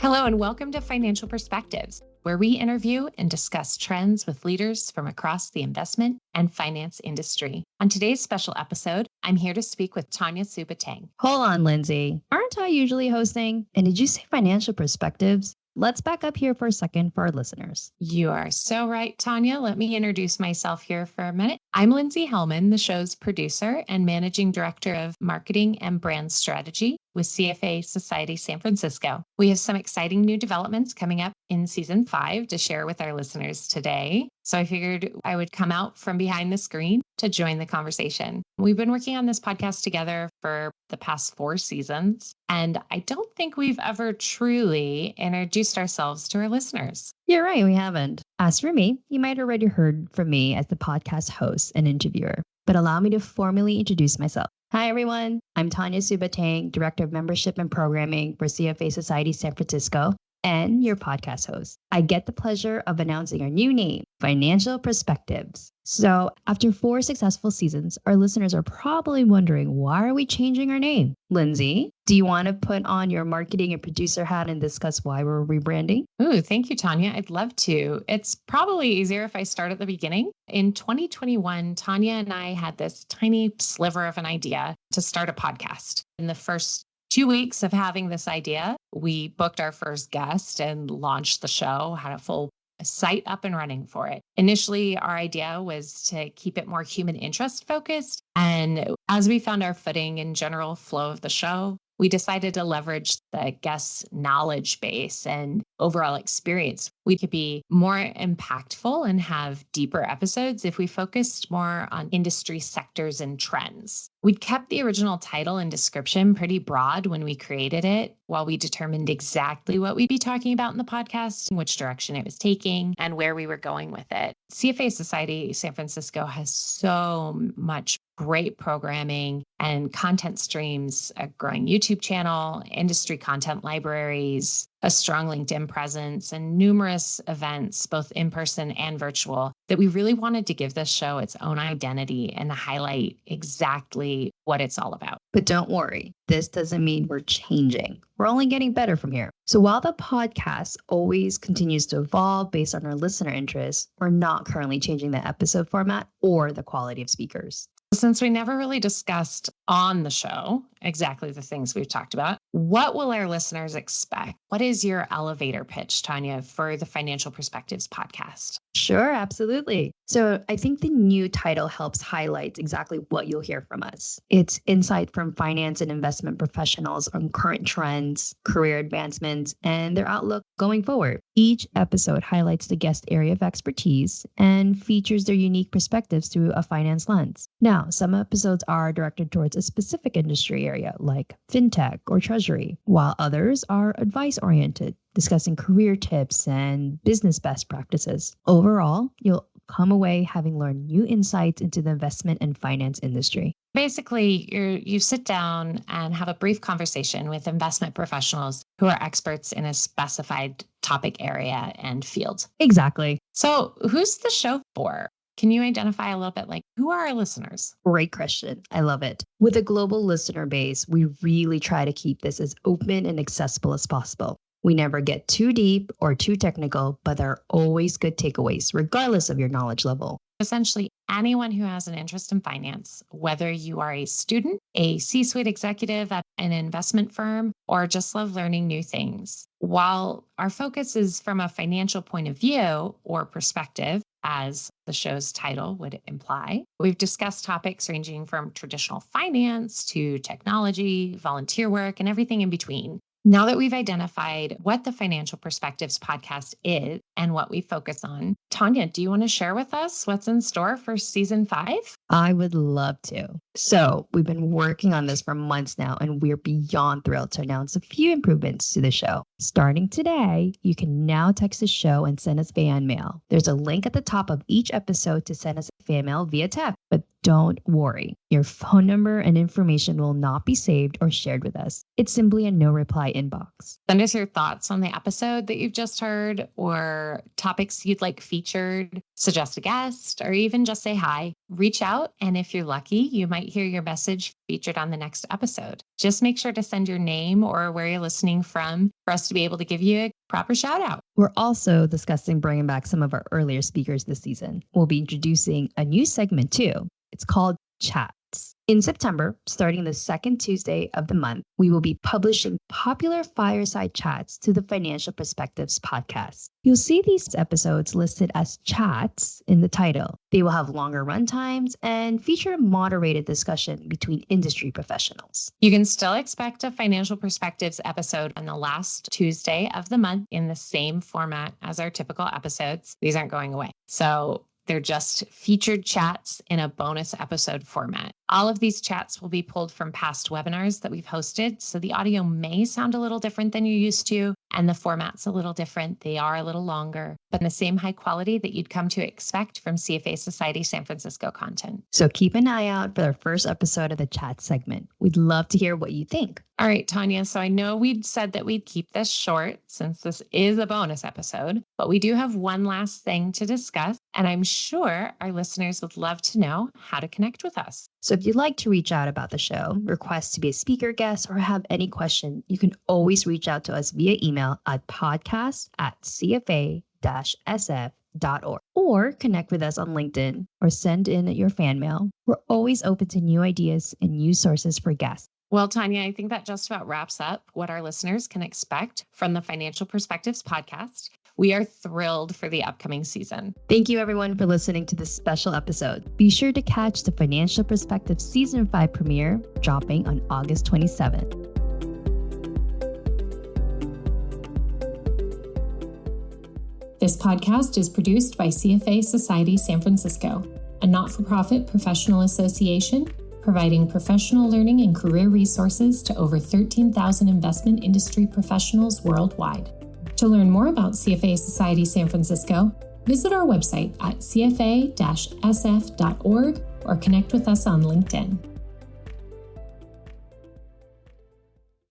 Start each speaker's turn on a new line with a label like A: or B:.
A: Hello, and welcome to Financial Perspectives, where we interview and discuss trends with leaders from across the investment and finance industry. On today's special episode, I'm here to speak with Tanya Suba-Tang.
B: Hold on, Lindsay. Aren't I usually hosting? And did you say Financial Perspectives? Let's back up here for a second for our listeners.
A: You are so right, Tanya. Let me introduce myself here for a minute. I'm Lindsey Helman, the show's producer and managing director of marketing and brand strategy with CFA Society San Francisco. We have some exciting new developments coming up in season 5 to share with our listeners today. So I figured I would come out from behind the screen to join the conversation. We've been working on this podcast together for the past 4 seasons, and I don't think we've ever truly introduced ourselves to our listeners.
B: You're right, we haven't. As for me, you might have already heard from me as the podcast host and interviewer, but allow me to formally introduce myself. Hi, everyone. I'm Tanya Suba-Tang, Director of Membership and Programming for CFA Society San Francisco, and your podcast host. I get the pleasure of announcing our new name, Financial Perspectives. So after 4 successful seasons, our listeners are probably wondering, why are we changing our name? Lindsay, do you want to put on your marketing and producer hat and discuss why we're rebranding?
A: Ooh, thank you, Tanya. I'd love to. It's probably easier if I start at the beginning. In 2021, Tanya and I had this tiny sliver of an idea to start a podcast. In the first 2 weeks of having this idea, we booked our first guest and launched the show, had a full site up and running for it. Initially, our idea was to keep it more human interest focused. And as we found our footing and general flow of the show, we decided to leverage the guest's knowledge base and overall experience. We could be more impactful and have deeper episodes if we focused more on industry sectors and trends. We kept the original title and description pretty broad when we created it, while we determined exactly what we'd be talking about in the podcast, and which direction it was taking, and where we were going with it. CFA Society San Francisco has so much great programming and content streams, a growing YouTube channel, industry content libraries, a strong LinkedIn presence, and numerous events, both in person and virtual, that we really wanted to give this show its own identity and highlight exactly what it's all about.
B: But don't worry, this doesn't mean we're changing. We're only getting better from here. So while the podcast always continues to evolve based on our listener interests, we're not currently changing the episode format or the quality of speakers.
A: Since we never really discussed on the show exactly the things we've talked about, what will our listeners expect? What is your elevator pitch, Tanya, for the Financial Perspectives podcast?
B: Sure, absolutely. So I think the new title helps highlight exactly what you'll hear from us. It's insight from finance and investment professionals on current trends, career advancements, and their outlook going forward. Each episode highlights the guest area of expertise and features their unique perspectives through a finance lens. Now, some episodes are directed towards a specific industry area like fintech or treasury, while others are advice-oriented, discussing career tips and business best practices. Overall, you'll come away having learned new insights into the investment and finance industry.
A: Basically, you sit down and have a brief conversation with investment professionals who are experts in a specified topic area and field.
B: Exactly.
A: So who's the show for? Can you identify a little bit, like, who are our listeners?
B: Great question. I love it. With a global listener base, we really try to keep this as open and accessible as possible. We never get too deep or too technical, but there are always good takeaways, regardless of your knowledge level.
A: Essentially, anyone who has an interest in finance, whether you are a student, a C-suite executive at an investment firm, or just love learning new things. While our focus is from a financial point of view or perspective, as the show's title would imply, we've discussed topics ranging from traditional finance to technology, volunteer work, and everything in between. Now that we've identified what the Financial Perspectives podcast is and what we focus on, Tanya, do you want to share with us what's in store for season 5?
B: I would love to. So we've been working on this for months now, and we're beyond thrilled to announce a few improvements to the show. Starting today, you can now text the show and send us fan mail. There's a link at the top of each episode to send us a fan mail via text. But don't worry. Your phone number and information will not be saved or shared with us. It's simply a no reply inbox.
A: Send us your thoughts on the episode that you've just heard or topics you'd like featured, suggest a guest, or even just say hi. Reach out, and if you're lucky, you might hear your message featured on the next episode. Just make sure to send your name or where you're listening from for us to be able to give you a proper shout out.
B: We're also discussing bringing back some of our earlier speakers this season. We'll be introducing a new segment too. It's called Chats. In September, starting the second Tuesday of the month, we will be publishing popular fireside chats to the Financial Perspectives podcast. You'll see these episodes listed as chats in the title. They will have longer run times and feature a moderated discussion between industry professionals.
A: You can still expect a Financial Perspectives episode on the last Tuesday of the month in the same format as our typical episodes. These aren't going away. So they're just featured chats in a bonus episode format. All of these chats will be pulled from past webinars that we've hosted, so the audio may sound a little different than you're used to, and the format's a little different. They are a little longer, but in the same high quality that you'd come to expect from CFA Society San Francisco content.
B: So keep an eye out for our first episode of the chat segment. We'd love to hear what you think.
A: All right, Tanya, so I know we'd said that we'd keep this short since this is a bonus episode, but we do have one last thing to discuss, and I'm sure our listeners would love to know how to connect with us.
B: So if you'd like to reach out about the show, request to be a speaker guest, or have any question, you can always reach out to us via email at podcast@cfa-sf.org or connect with us on LinkedIn or send in your fan mail. We're always open to new ideas and new sources for guests.
A: Well, Tanya, I think that just about wraps up what our listeners can expect from the Financial Perspectives podcast. We are thrilled for the upcoming season.
B: Thank you, everyone, for listening to this special episode. Be sure to catch the Financial Perspectives Season 5 premiere dropping on August 27th.
C: This podcast is produced by CFA Society San Francisco, a not-for-profit professional association providing professional learning and career resources to over 13,000 investment industry professionals worldwide. To learn more about CFA Society San Francisco, visit our website at cfa-sf.org or connect with us on LinkedIn.